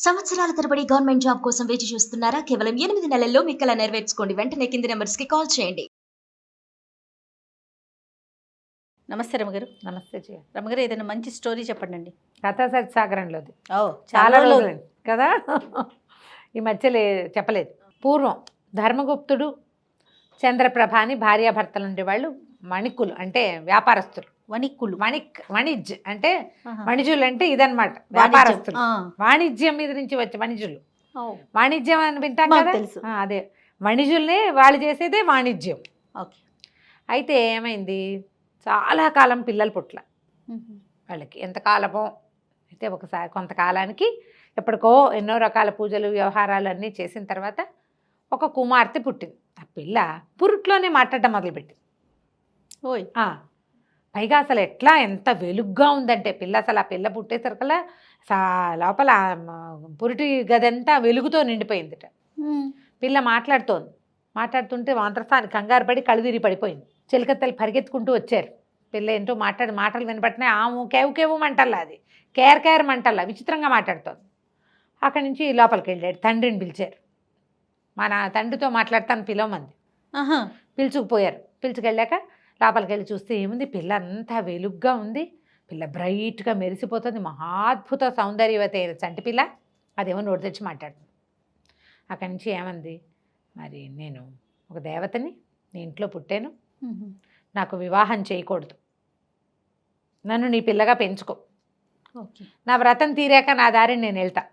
సంవత్సరాల తరబడి government job కోసం వేచి చూస్తున్నారా? కేవలం 8 నెలల్లో మీ కల నెరవేర్చుకోండి. వెంటనే కింది నంబర్స్‌కి కాల్ చేయండి. నమస్తే రమగారు. నమస్తే జయ. రమగారు, ఏదైనా మంచి స్టోరీ చెప్పండి. కథా సత్సాగరంలోది ఓ చాలా రోజులు కదా, ఈ మధ్యలో చెప్పలేదు. పూర్వం ధర్మగుప్తుడు చంద్రప్రభ అని భార్యాభర్తలు ఉండేవాళ్ళు. వణిక్కులు అంటే వ్యాపారస్తులు. వణిజ్ అంటే వణిజులు అంటే ఇదన్నమాట, వ్యాపారస్తులు. వాణిజ్యం మీద నుంచి వచ్చే వణిజులు. వాణిజ్యం అని వింటాం కదా, అదే వణిజుల్నే వాళ్ళు చేసేదే వాణిజ్యం. అయితే ఏమైంది, చాలా కాలం పిల్లలు పుట్ల వాళ్ళకి. ఎంతకాలమో అయితే ఒకసారి కొంతకాలానికి ఎప్పటికో ఎన్నో రకాల పూజలు వ్యవహారాలు అన్నీ చేసిన తర్వాత ఒక కుమార్తె పుట్టింది. ఆ పిల్ల పురుట్లోనే మాట్లాడటం మొదలుపెట్టింది. ఓయ్ పైగా అసలు ఎట్లా ఎంత వెలుగ్గా ఉందంటే పిల్ల, అసలు ఆ పిల్ల పుట్టేసరికల్లా లోపల పురిటి గదంతా వెలుగుతో నిండిపోయిందిట. పిల్ల మాట్లాడుతుంటే మంత్రస్థాని కంగారు పడి కళ్ళు పడిపోయింది. చిలకత్తలు పరిగెత్తుకుంటూ వచ్చారు. పిల్ల ఏంటో మాటలు వినపట్టినాయి. ఆము కేవు మంటల్లా, అది కేర్ మంటల్లా విచిత్రంగా మాట్లాడుతోంది. అక్కడి నుంచి లోపలికి వెళ్ళాడు. తండ్రిని పిలిచారు. మన తండ్రితో మాట్లాడతాను పిలవమంది. పిలుచుకుపోయారు. పిలుచుకెళ్ళాక లోపలికి వెళ్ళి చూస్తే ఏముంది, పిల్ల అంతా వెలుగ్గా ఉంది. పిల్ల బ్రైట్గా మెరిసిపోతుంది. మహాద్భుత సౌందర్యవతి అయిన చంటి పిల్ల. అదేమో నోటి తెచ్చి మాట్లాడుతుంది. అక్కడి నుంచి ఏమంది, మరి నేను ఒక దేవతని, నీ ఇంట్లో పుట్టాను, నాకు వివాహం చేయకూడదు, నన్ను నీ పిల్లగా పెంచుకో, నా వ్రతం తీరాక నా దారిని నేను వెళ్తా,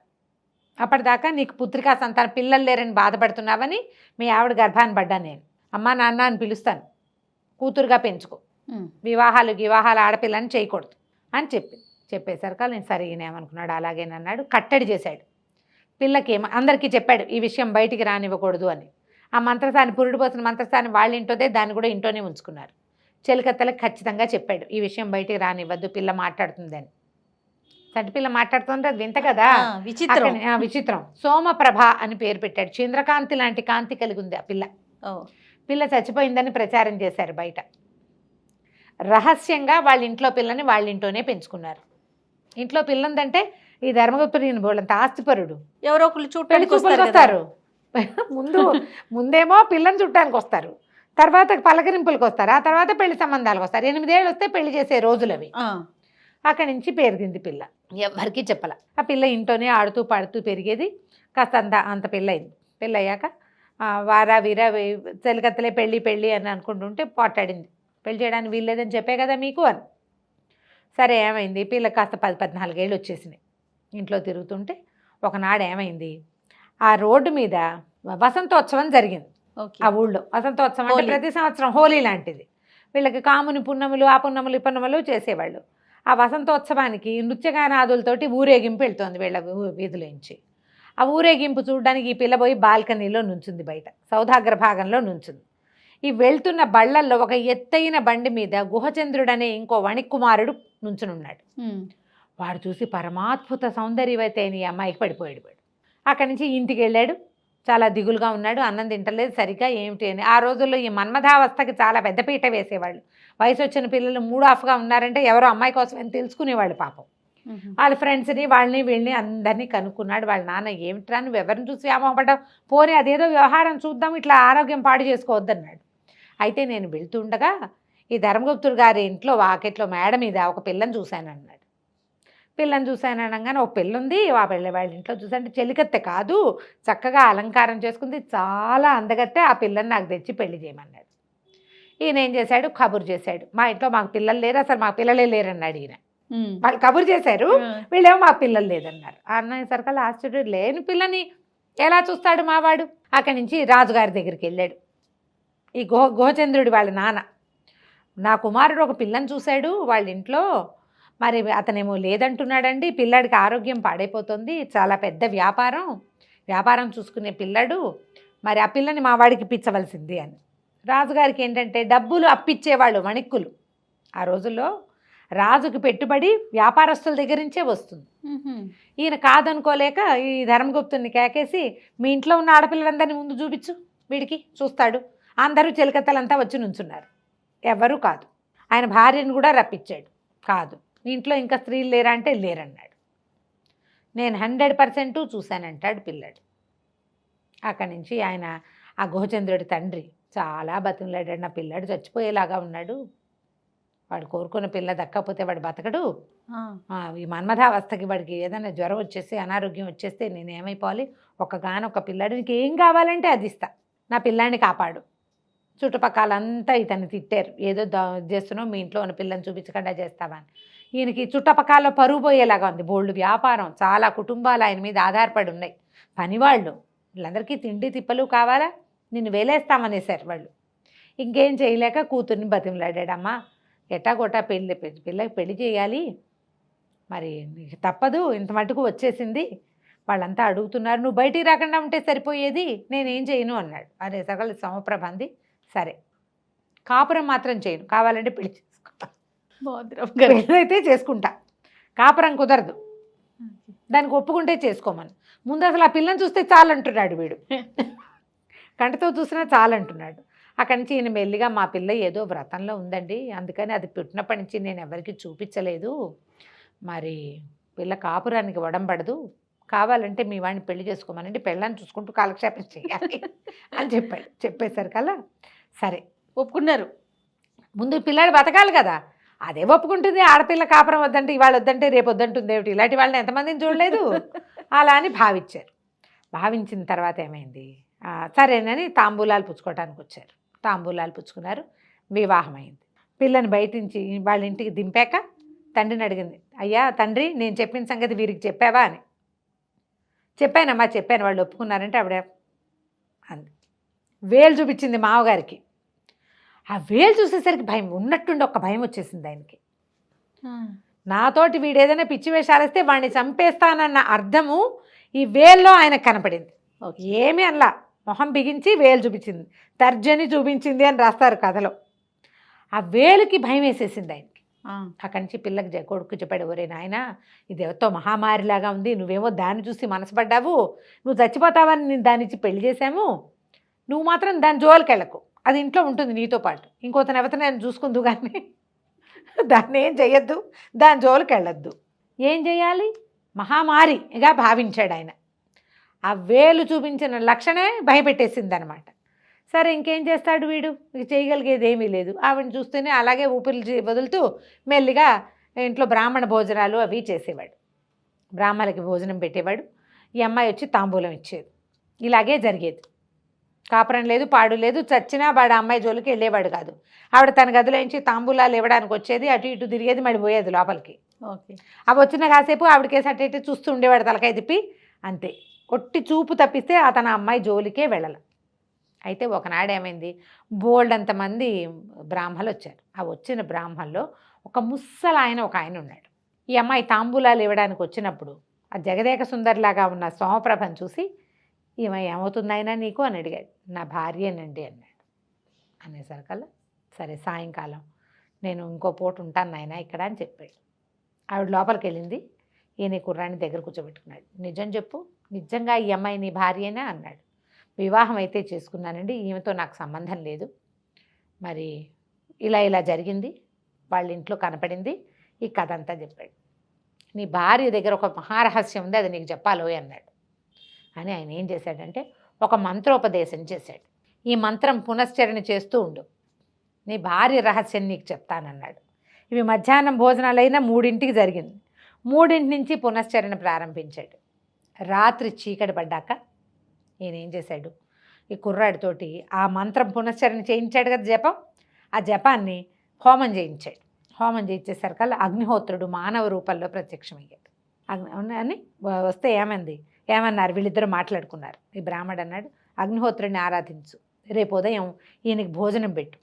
అప్పటిదాకా నీకు పుత్రికా సంతానం పిల్లలు లేరని బాధపడుతున్నావని మీ ఆవిడ గర్భాన్ని పడ్డా, నేను అమ్మా నాన్న అని పిలుస్తాను, కూతురుగా పెంచుకో, వివాహాలు ఆడపిల్లని చేయకూడదు అని చెప్పేసరికి నేను సరే ఏమనుకున్నాడు, అలాగేనన్నాడు. కట్టడి చేశాడు. పిల్లకి అందరికీ చెప్పాడు ఈ విషయం బయటికి రానివ్వకూడదు అని. ఆ మంత్రస్థాని పురుడు పోసిన మంత్రస్థాని వాళ్ళ ఇంటోదే, దాన్ని కూడా ఇంట్లోనే ఉంచుకున్నారు. చెలికత్తలకు ఖచ్చితంగా చెప్పాడు ఈ విషయం బయటికి రానివ్వద్దు, పిల్ల మాట్లాడుతుందని. చంటి పిల్ల మాట్లాడుతుంటే అది వింత కదా, విచిత్రం. సోమప్రభ అని పేరు పెట్టాడు. చంద్రకాంతి లాంటి కాంతి కలిగి ఉంది ఆ పిల్ల. పిల్ల చచ్చిపోయిందని ప్రచారం చేశారు బయట. రహస్యంగా వాళ్ళ ఇంట్లో పిల్లని వాళ్ళ ఇంట్లోనే పెంచుకున్నారు. ఇంట్లో పిల్లందంటే ఈ ధర్మగుప్తుడు బోళ్ళంత ఆస్తిపరుడు. ఎవరో ఒకళ్ళు చూడటానికి వస్తారు. ముందేమో పిల్లని చుట్టానికి వస్తారు, తర్వాత పలకరింపులకు వస్తారు, ఆ తర్వాత పెళ్లి సంబంధాలకు వస్తారు. 8 ఏళ్ళు వస్తే పెళ్లి చేసే రోజులు అవి. అక్కడి నుంచి పెరిగింది పిల్ల. ఎవరికి చెప్పాల. ఆ పిల్ల ఇంట్లోనే ఆడుతూ పాడుతూ పెరిగేది. కాస్త అంత పిల్ల అయింది. పెళ్ళి అయ్యాక వీర చెలికత్తలే పెళ్ళి అని అనుకుంటుంటే పోట్లాడింది. పెళ్లి చేయడానికి వీల్లేదని చెప్పే కదా మీకు అని. సరే ఏమైంది, పిల్ల కాస్త 10-14 ఏళ్ళు వచ్చేసినాయి. ఇంట్లో తిరుగుతుంటే ఒకనాడు ఏమైంది, ఆ రోడ్డు మీద వసంతోత్సవం జరిగింది. ఆ ఊళ్ళో వసంతోత్సవం అంటే ప్రతి సంవత్సరం హోలీ లాంటిది. వీళ్ళకి కాముని పున్నములు, ఆ పున్నములు ఈ పున్నములు చేసేవాళ్ళు. ఆ వసంతోత్సవానికి నృత్యగానాదులతోటి ఊరేగింపు వెళ్తోంది వీళ్ళ వీధిలోంచి. ఆ ఊరేగింపు చూడడానికి ఈ పిల్ల పోయి బాల్కనీలో నుంచుంది, బయట సౌధాగ్ర భాగంలో నుంచుంది. ఈ వెళ్తున్న బళ్ళల్లో ఒక ఎత్తైన బండి మీద గుహచంద్రుడనే ఇంకో వణికుమారుడు నుంచునున్నాడు. వాడు చూసి పరమాద్భుత సౌందర్యవతి అయిన ఈ అమ్మాయికి పడిపోయాడు. అక్కడి నుంచి ఇంటికి వెళ్ళాడు. చాలా దిగులుగా ఉన్నాడు. అన్నం తింటలేదు సరిగ్గా, ఏమిటి అని. ఆ రోజుల్లో ఈ మన్మథావస్థకి చాలా పెద్దపీట వేసేవాళ్ళు. వయసు వచ్చిన పిల్లలు మూడ్ ఆఫ్గా ఉన్నారంటే ఎవరో అమ్మాయి కోసం అని తెలుసుకునేవాళ్ళు. పాపం వాళ్ళ ఫ్రెండ్స్ని వాళ్ళని వీళ్ళని అందరినీ కనుక్కున్నాడు. వాళ్ళ నాన్న ఏమిట్రా నువ్వు ఎవరిని చూసి వ్యామోహపడ్డావు, పోనీ అదేదో వ్యవహారం చూద్దాం, ఇట్లా ఆరోగ్యం పాడు చేసుకోవద్దన్నాడు. అయితే నేను వెళ్తుండగా ఈ ధర్మగుప్తుడు గారి ఇంట్లో వాకెట్లో మేడ మీద ఒక పిల్లని చూశానన్నాడు. పిల్లని చూశాననగానే ఒక పిల్ల ఉంది. ఆ పిల్ల వాళ్ళ ఇంట్లో చూసానంటే చెలికత్తె కాదు, చక్కగా అలంకారం చేసుకుంది, చాలా అందగత్తె. ఆ పిల్లని నాకు తెచ్చి పెళ్లి చేయమన్నాడు. ఈయన ఏం చేశాడు, కబురు చేశాడు. మా ఇంట్లో మాకు పిల్లలు లేరు, అసలు మాకు పిల్లలే లేరన్నాడు ఈయన. వాళ్ళు కబురు చేశారు, వీళ్ళేమో మాకు పిల్లలు లేదన్నారు. అన్నసరికల్లా ఆశ్చర్యుడు, లేని పిల్లని ఎలా చూస్తాడు మావాడు. అక్కడి నుంచి రాజుగారి దగ్గరికి వెళ్ళాడు. ఈ గుహచంద్రుడి వాళ్ళ నాన్న, నా కుమారుడు ఒక పిల్లని చూశాడు వాళ్ళ ఇంట్లో, మరి అతనేమో లేదంటున్నాడండి, పిల్లాడికి ఆరోగ్యం పాడైపోతుంది, చాలా పెద్ద వ్యాపారం చూసుకునే పిల్లాడు, మరి ఆ పిల్లని మా వాడికి ఇప్పించవలసింది అని. రాజుగారికి ఏంటంటే డబ్బులు అప్పిచ్చేవాళ్ళు వణిక్కులు. ఆ రోజుల్లో రాజుకి పెట్టుబడి వ్యాపారస్తుల దగ్గర నుంచే వస్తుంది. ఈయన కాదనుకోలేక ఈ ధర్మగుప్తుని కేకేసి, మీ ఇంట్లో ఉన్న ఆడపిల్లలందరినీ ముందు చూపించు, వీడికి చూస్తాడు. అందరూ చెలికత్తలంతా వచ్చి నుంచున్నారు. ఎవరూ కాదు. ఆయన భార్యను కూడా రప్పించాడు. కాదు, ఇంట్లో ఇంకా స్త్రీలు లేరా అంటే లేరన్నాడు. నేను 100% చూశానంటాడు పిల్లాడు. అక్కడి నుంచి ఆయన ఆ గుహచంద్రుడి తండ్రి చాలా బతిమలాడాడు. నా పిల్లాడు చచ్చిపోయేలాగా ఉన్నాడు, వాడు కోరుకున్న పిల్ల దక్కపోతే వాడు బతకడు, ఈ మన్మథావస్థకి వాడికి ఏదైనా జ్వరం వచ్చేస్తే అనారోగ్యం వచ్చేస్తే నేను ఏమైపోవాలి, ఒక్కగానొక్క పిల్లాడు, నీకు ఏం కావాలంటే అది ఇస్తా, నా పిల్లాడిని కాపాడు. చుట్టుపక్కలంతా ఇతన్ని తిట్టారు, ఏదో చేస్తున్నావు, మీ ఇంట్లో ఉన్న పిల్లని చూపించకుండా చేస్తావా అని. ఈయనకి చుట్టుపక్కల పరుగు పోయేలాగా ఉంది, బోల్డ్ వ్యాపారం, చాలా కుటుంబాలు ఆయన మీద ఆధారపడి ఉన్నాయి, పనివాళ్ళు, వీళ్ళందరికీ తిండి తిప్పలు కావాలా, నిన్ను వేలేస్తామనేసారు వాళ్ళు. ఇంకేం చేయలేక కూతుర్ని బతిమలాడాడమ్మా, ఎట్టాగొట్టా పిల్లకి పెళ్లి చేయాలి, మరి నీకు తప్పదు, ఇంత మటుకు వచ్చేసింది, వాళ్ళంతా అడుగుతున్నారు, నువ్వు బయటికి రాకుండా ఉంటే సరిపోయేది, నేనేం చేయను అన్నాడు. అరే సగల సమప్రబంది, సరే కాపురం మాత్రం చేయను, కావాలంటే పెళ్లి చేసుకుంటా, పెళ్ళైతే చేసుకుంటా, కాపురం కుదరదు, దానికి ఒప్పుకుంటే చేసుకోమని. ముందు అసలు ఆ పిల్లని చూస్తే చాలంటున్నాడు వీడు, కంటతో చూసినా చాలంటున్నాడు. అక్కడి నుంచి ఈయన మెల్లిగా, మా పిల్ల ఏదో వ్రతంలో ఉందండి, అందుకని అది పుట్టినప్పటి నుంచి నేను ఎవరికి చూపించలేదు, మరి పిల్ల కాపురానికి వడంబడదు, కావాలంటే మీ వాడిని పెళ్లి చేసుకోమనండి, పెళ్ళాన్ని చూసుకుంటూ కాలక్షేపం చేయాలి అని చెప్పాడు. చెప్పేసరికల్లా సరే ఒప్పుకున్నారు. ముందు పిల్లాడు బతకాలి కదా, అదే ఒప్పుకుంటుంది. ఆడపిల్ల కాపురం వద్దంటే ఇవాళ వద్దంటే రేపు వద్దంటుంది ఏమిటి, ఇలాంటి వాళ్ళని ఎంతమందిని చూడలేదు. అలా అని భావించారు. భావించిన తర్వాత ఏమైంది, సరేనని తాంబూలాలు పుచ్చుకోవడానికి వచ్చారు. తాంబూలాలు పుచ్చుకున్నారు, వివాహం అయింది. పిల్లని బయట నుంచి వాళ్ళ ఇంటికి దింపాక తండ్రిని అడిగింది, అయ్యా తండ్రి, నేను చెప్పిన సంగతి వీరికి చెప్పావా అని. చెప్పానమ్మా చెప్పాను, వాళ్ళు ఒప్పుకున్నారంటే ఆవిడ అంది. వేలు చూపించింది మామగారికి. ఆ వేలు చూసేసరికి భయం, ఉన్నట్టుండి ఒక భయం వచ్చేసింది ఆయనకి. నాతోటి వీడు ఏదైనా పిచ్చి వేషాలు వేస్తే వాడిని చంపేస్తానన్న అర్థము ఈ వేల్లో ఆయనకు కనపడింది. ఏమీ అనలా, మొహం బిగించి వేలు చూపించింది, తర్జని చూపించింది అని రాస్తారు కథలో. ఆ వేలుకి భయం వేసేసింది ఆయనకి. అక్కడి నుంచి పిల్లకి కొడుకు చెప్పాడు, ఒరే నాయన, ఇది ఎవరితో మహామారిలాగా ఉంది, నువ్వేమో దాన్ని చూసి మనసుపడ్డావు, నువ్వు చచ్చిపోతావని నేను దాని ఇచ్చి పెళ్లి చేశాము, నువ్వు మాత్రం దాని జోలికి వెళ్ళకు, అది ఇంట్లో ఉంటుంది నీతో పాటు, ఇంకోతను ఎవరితో నేను చూసుకుందు కానీ దాన్ని ఏం చెయ్యొద్దు, దాని జోలికి వెళ్ళొద్దు. ఏం చేయాలి, మహామారిగా భావించాడు ఆయన. ఆ వేలు చూపించిన లక్షణమే భయపెట్టేసింది అనమాట. సరే ఇంకేం చేస్తాడు వీడు, చేయగలిగేది ఏమీ లేదు. ఆవిడని చూస్తూనే అలాగే ఊపిరి వదులుతూ మెల్లిగా ఇంట్లో బ్రాహ్మణ భోజనాలు అవి చేసేవాడు, బ్రాహ్మణులకి భోజనం పెట్టేవాడు. ఈ అమ్మాయి వచ్చి తాంబూలం ఇచ్చేది. ఇలాగే జరిగేది. కాపురం లేదు, పాడు లేదు, చచ్చినా వాడు అమ్మాయి జోలికి వెళ్ళేవాడు కాదు. ఆవిడ తన గదిలోంచి తాంబూలాలు ఇవ్వడానికి వచ్చేది, అటు ఇటు తిరిగేది, మడిపోయేది లోపలికి. ఓకే, అవి వచ్చిన కాసేపు ఆవిడకేసి అటు ఇటు చూస్తూ ఉండేవాడు తలకాయ తిప్పి, అంతే. ఒట్టి చూపు తప్పిస్తే అతను అమ్మాయి జోలికే వెళ్ళాల. అయితే ఒకనాడు ఏమైంది, బోల్డ్ అంతమంది బ్రాహ్మలు వచ్చారు. ఆ వచ్చిన బ్రాహ్మల్లో ఒక ముస్సలాయన ఒక ఆయన ఉన్నాడు. ఈ అమ్మాయి తాంబూలాలు ఇవ్వడానికి వచ్చినప్పుడు ఆ జగదేక సుందరిలాగా ఉన్న సోమప్రభను చూసి, ఈమె ఏమవుతుందైనా నీకు అని అడిగాడు. నా భార్యేనండి అన్నాడు. అనేసరికల్లా సరే సాయంకాలం నేను ఇంకో పూట ఉంటాను నాయన ఇక్కడ అని చెప్పాడు. ఆవిడ లోపలికి వెళ్ళింది. ఈయన కుర్రాన్ని దగ్గర కూర్చోబెట్టుకున్నాడు. నిజం చెప్పు, నిజంగా ఈ అమ్మాయి నీ భార్యేనా అన్నాడు. వివాహం అయితే చేసుకున్నానండి, ఈమెతో నాకు సంబంధం లేదు, మరి ఇలా ఇలా జరిగింది, వాళ్ళ ఇంట్లో కనపడింది, ఈ కథ అంతా చెప్పాడు. నీ భార్య దగ్గర ఒక మహారహస్యం ఉంది, అది నీకు చెప్పాలోయ్ అన్నాడు. అని ఆయన ఏం చేశాడంటే ఒక మంత్రోపదేశం చేశాడు. ఈ మంత్రం పునశ్చరణ చేస్తూ ఉండు, నీ భార్య రహస్యం నీకు చెప్తానన్నాడు. ఇవి మధ్యాహ్నం భోజనాలైనా 3ంటికి జరిగింది. 3ంటి నుంచి పునశ్చరణ ప్రారంభించాడు. రాత్రి చీకటి పడ్డాక ఈయన ఏం చేశాడు, ఈ కుర్రాడితోటి ఆ మంత్రం పునశ్చరణ చేయించాడు కదా జపం, ఆ జపాన్ని హోమం చేయించాడు. హోమం చేయించేసరికల్లా అగ్నిహోత్రుడు మానవ రూపంలో ప్రత్యక్షమయ్యాడు. అని వస్తే ఏమన్నారు వీళ్ళిద్దరూ మాట్లాడుకున్నారు. ఈ బ్రాహ్మడు అన్నాడు, అగ్నిహోత్రుడిని ఆరాధించు, రేపు ఉదయం ఈయనకి భోజనం పెట్టు,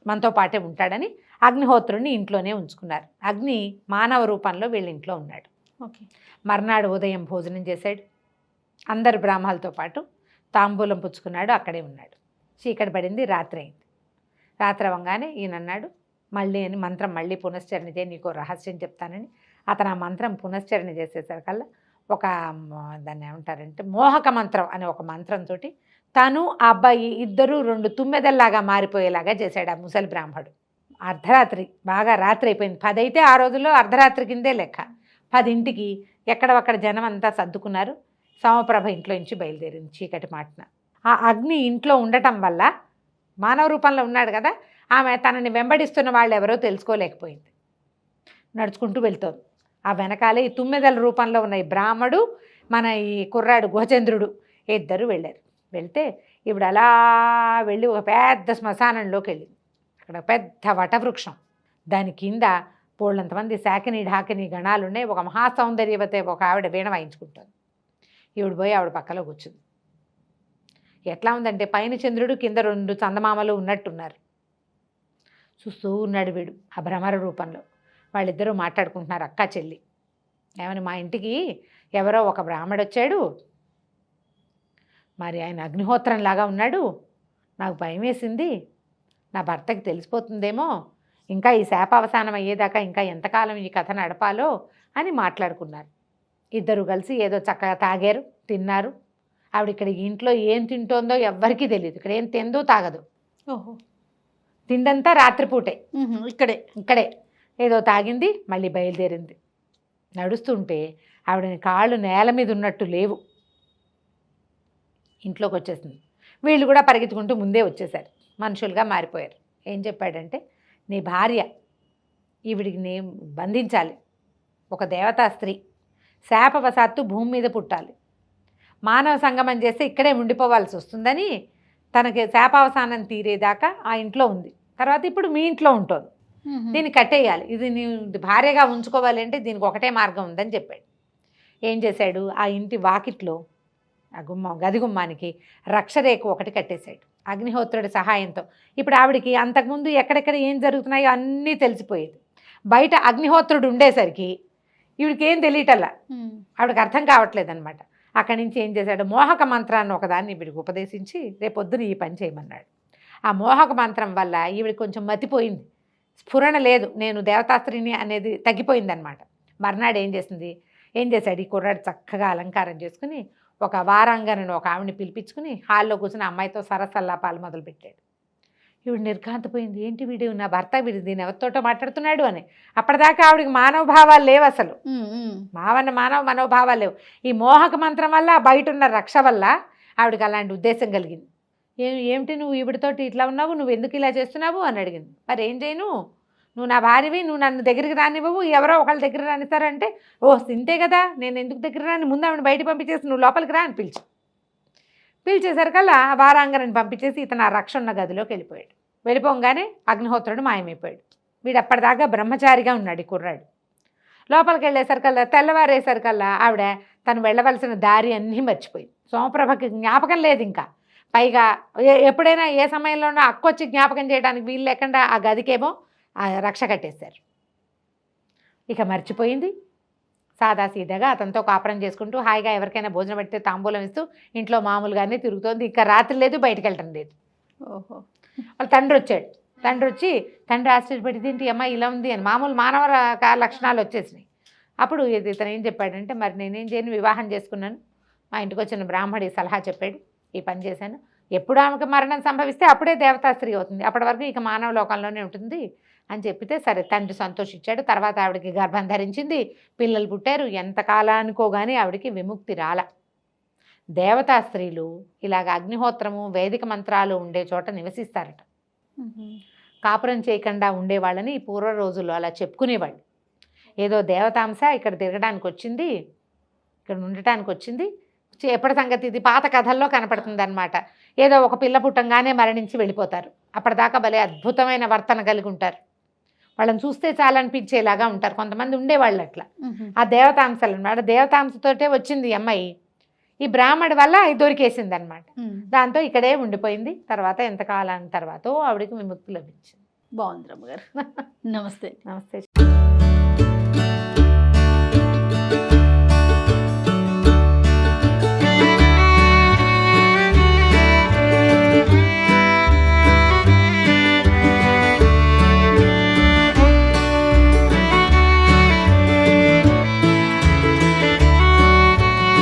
మనతో పాటే ఉంటాడని అగ్నిహోత్రుడిని ఇంట్లోనే ఉంచుకున్నారు. అగ్ని మానవ రూపంలో వీళ్ళ ఇంట్లో ఉన్నాడు. ఓకే, మర్నాడు ఉదయం భోజనం చేశాడు, అందరు బ్రాహ్మణులతో పాటు తాంబూలం పుచ్చుకున్నాడు, అక్కడే ఉన్నాడు. చీకటి పడింది, రాత్రి అయింది. రాత్రి అవ్వగానే ఈయన అన్నాడు, మళ్ళీ అని మంత్రం మళ్ళీ పునశ్చరణ చేయి, నీకో రహస్యం చెప్తానని. అతను ఆ మంత్రం పునశ్చరణ చేసేసరికల్లా ఒక దాన్ని ఏమంటారంటే మోహక మంత్రం అనే ఒక మంత్రంతో తను ఆ అబ్బాయి ఇద్దరు 2 తుమ్మెదల్లాగా మారిపోయేలాగా చేశాడు ఆ ముసలి బ్రాహ్మడు. అర్ధరాత్రి, బాగా రాత్రి అయిపోయింది, 10 అయితే ఆ రోజుల్లో అర్ధరాత్రి కిందే లెక్క. 10ంటికి ఎక్కడొక్కడ జనం అంతా సర్దుకున్నారు. సోమప్రభ ఇంట్లో నుంచి బయలుదేరింది చీకటి మాటన. ఆ అగ్ని ఇంట్లో ఉండటం వల్ల మానవ రూపంలో ఉన్నాడు కదా, ఆమె తనని వెంబడిస్తున్న వాళ్ళు ఎవరో తెలుసుకోలేకపోయింది. నడుచుకుంటూ వెళ్తోంది. ఆ వెనకాలే ఈ తుమ్మెదల రూపంలో ఉన్న ఈ బ్రాహ్మడు, మన ఈ కుర్రాడు గుహచంద్రుడు ఇద్దరు వెళ్ళారు. వెళ్తే ఇప్పుడు అలా వెళ్ళి ఒక పెద్ద శ్మశానంలోకి వెళ్ళింది. అక్కడ పెద్ద వటవృక్షం, దాని కింద పోళ్ళంతమంది శాకిని ఢాకిని గణాలు ఉన్నాయి. ఒక మహాసౌందర్యవతే ఒక ఆవిడ వీణ వాయించుకుంటుంది. ఈవిడ పోయి ఆవిడ పక్కలో కూర్చుంది. ఎట్లా ఉందంటే పైన చంద్రుడు కింద 2 చందమామలు ఉన్నట్టున్నారు. చూస్తూ ఉన్నాడు వీడు ఆ భ్రమర రూపంలో. వాళ్ళిద్దరూ మాట్లాడుకుంటున్నారు, అక్క చెల్లి. ఏమని, మా ఇంటికి ఎవరో ఒక బ్రాహ్మడు వచ్చాడు, మరి ఆయన అగ్నిహోత్రంలాగా ఉన్నాడు, నాకు భయం వేసింది, నా భర్తకి తెలిసిపోతుందేమో, ఇంకా ఈ శాప అవసానం అయ్యేదాకా ఇంకా ఎంతకాలం ఈ కథ నడపాలో అని మాట్లాడుకున్నారు. ఇద్దరు కలిసి ఏదో చక్కగా తాగారు, తిన్నారు. ఆవిడ ఇక్కడ ఇంట్లో ఏం తింటోందో ఎవ్వరికీ తెలియదు. ఇక్కడ ఏం తిందో తాగదు. ఓహో, తిండంతా రాత్రిపూటే. ఇక్కడే ఏదో తాగింది, మళ్ళీ బయలుదేరింది. నడుస్తుంటే ఆవిడని కాళ్ళు నేల మీద ఉన్నట్టు లేవు. ఇంట్లోకి వచ్చేసింది. వీళ్ళు కూడా పరిగెత్తుకుంటూ ముందే వచ్చేసారు, మనుషులుగా మారిపోయారు. ఏం చెప్పాడంటే, నీ భార్య ఈవిడికి నీ బంధించాలి, ఒక దేవతా స్త్రీ, శాపవశాత్తు భూమి మీద పుట్టాలి, మానవ సంగమం చేస్తే ఇక్కడే ఉండిపోవాల్సి వస్తుందని, తనకి శాపావసానం తీరేదాకా ఆ ఇంట్లో ఉంది, తర్వాత ఇప్పుడు మీ ఇంట్లో ఉంటుంది, దీన్ని కట్టేయాలి, ఇది నీ భార్యగా ఉంచుకోవాలి అంటే దీనికి ఒకటే మార్గం ఉందని చెప్పాడు. ఏం చేశాడు, ఆ ఇంటి వాకిట్లో ఆ గది గుమ్మానికి రక్షరేఖ ఒకటి కట్టేశాడు అగ్నిహోత్రుడి సహాయంతో. ఇప్పుడు ఆవిడికి అంతకుముందు ఎక్కడెక్కడ ఏం జరుగుతున్నాయో అన్నీ తెలిసిపోయేది. బయట అగ్నిహోత్రుడు ఉండేసరికి ఈవిడికి ఏం తెలియటల్లా, ఆవిడకి అర్థం కావట్లేదు అనమాట. అక్కడి నుంచి ఏం చేశాడు, మోహక మంత్రాన్ని ఒకదాన్ని ఈవిడికి ఉపదేశించి రేపొద్దున ఈ పని చేయమన్నాడు. ఆ మోహక మంత్రం వల్ల ఈవిడికి కొంచెం మతిపోయింది, స్ఫురణ లేదు, నేను దేవతాస్త్రిని అనేది తగ్గిపోయిందనమాట. మర్నాడు ఏం చేశాడు, ఈ కుర్రాడు చక్కగా అలంకారం చేసుకుని ఒక వారాంగనను ఒక ఆవిడని పిలిపించుకుని హాల్లో కూర్చుని అమ్మాయితో సరసల్లాపాలు మొదలుపెట్టాడు. ఈవిడ నిర్ఘాంతపోయింది, ఏంటి వీడు నా భర్త, వీడు దీని ఎవరితోటో మాట్లాడుతున్నాడు అని. అప్పటిదాకా ఆవిడికి మానవభావాలు లేవు, అసలు మనోభావాలు లేవు. ఈ మోహక మంత్రం వల్ల, బయట ఉన్న రక్ష వల్ల ఆవిడకి అలాంటి ఉద్దేశం కలిగింది. ఏమిటి నువ్వు ఈవిడితోటి ఇట్లా ఉన్నావు, నువ్వు ఎందుకు ఇలా చేస్తున్నావు అని అడిగింది. మరి ఏం చేయను, నువ్వు నా భార్యవి, నువ్వు నన్ను దగ్గరికి రానివ్వవు, ఎవరో ఒకళ్ళ దగ్గర రానిస్తారంటే, ఓ సింతే కదా, నేను ఎందుకు దగ్గర రాని, ముందు ఆవిడ బయట పంపించేసి నువ్వు లోపలికి రా అని పిలిచేసరికల్లా వారాంగనని పంపించేసి ఇతను ఆ రక్ష ఉన్న గదిలోకి వెళ్ళిపోయాడు. వెళ్ళిపోగానే అగ్నిహోత్రుడు మాయమైపోయాడు. వీడు అప్పటిదాకా బ్రహ్మచారిగా ఉన్నాడు ఈ కుర్రాడు. లోపలికి వెళ్ళేసరికల్లా తెల్లవారేసరికల్లా ఆవిడ తను వెళ్ళవలసిన దారి అన్నీ మర్చిపోయింది. సోమప్రభకి జ్ఞాపకం లేదు ఇంకా. పైగా ఎప్పుడైనా ఏ సమయంలోనో అక్కొచ్చి జ్ఞాపకం చేయడానికి వీలు లేకుండా ఆ గదికేమో ఆ రక్ష కట్టేశారు. ఇక మర్చిపోయింది. సాదాసీదాగా అతనితో కాపురం చేసుకుంటూ హాయిగా ఎవరికైనా భోజనం పెడితే తాంబూలం ఇస్తూ ఇంట్లో మామూలుగానే తిరుగుతోంది. ఇంకా రాత్రి లేదు, బయటకు వెళ్ళటం లేదు. ఓహో, వాళ్ళ తండ్రి వచ్చాడు. తండ్రి ఆశ్చర్యపడి, ఏంటి అమ్మ ఇలా ఉంది అని. మామూలు మానవ లక్షణాలు వచ్చేసినాయి. అప్పుడు ఇతను ఏం చెప్పాడంటే, మరి నేనేం చేయను, వివాహం చేసుకున్నాను, మా ఇంటికి వచ్చిన బ్రాహ్మడి సలహా చెప్పాడు, ఈ పని చేశాను, ఎప్పుడు ఆమెకు మరణం సంభవిస్తే అప్పుడే దేవతాస్త్రీ అవుతుంది, అప్పటి వరకు ఇక మానవ లోకంలోనే ఉంటుంది అని చెప్పితే సరే తండ్రి సంతోషించాడు. తర్వాత ఆవిడకి గర్భం ధరించింది, పిల్లలు పుట్టారు. ఎంతకాలానికో కానీ ఆవిడకి విముక్తి రాల. దేవతా స్త్రీలు ఇలాగ అగ్నిహోత్రము వేదిక మంత్రాలు ఉండే చోట నివసిస్తారట. కాపురం చేయకుండా ఉండేవాళ్ళని ఈ పూర్వ రోజుల్లో అలా చెప్పుకునేవాళ్ళు. ఏదో దేవతాంశ ఇక్కడ తిరగడానికి వచ్చింది, ఇక్కడ ఉండటానికి వచ్చింది, ఎప్పటి సంగతి ఇది పాత కథల్లో కనపడుతుంది అనమాట. ఏదో ఒక పిల్ల పుట్టంగానే మరణించి వెళ్ళిపోతారు. అప్పటిదాకా భలే అద్భుతమైన వర్తన కలిగి ఉంటారు. వాళ్ళని చూస్తే చాలా అనిపించేలాగా ఉంటారు. కొంతమంది ఉండేవాళ్ళు అట్లా. ఆ దేవతాంశాలు అనమాట. దేవతాంశతోటే వచ్చింది ఈ అమ్మాయి. ఈ బ్రాహ్మడి వల్ల దొరికేసింది అనమాట. దాంతో ఇక్కడే ఉండిపోయింది. తర్వాత ఎంతకాలం తర్వాత ఆవిడకి విముక్తి లభించింది. బాగుంది రమ్మగారు. నమస్తే. నమస్తే.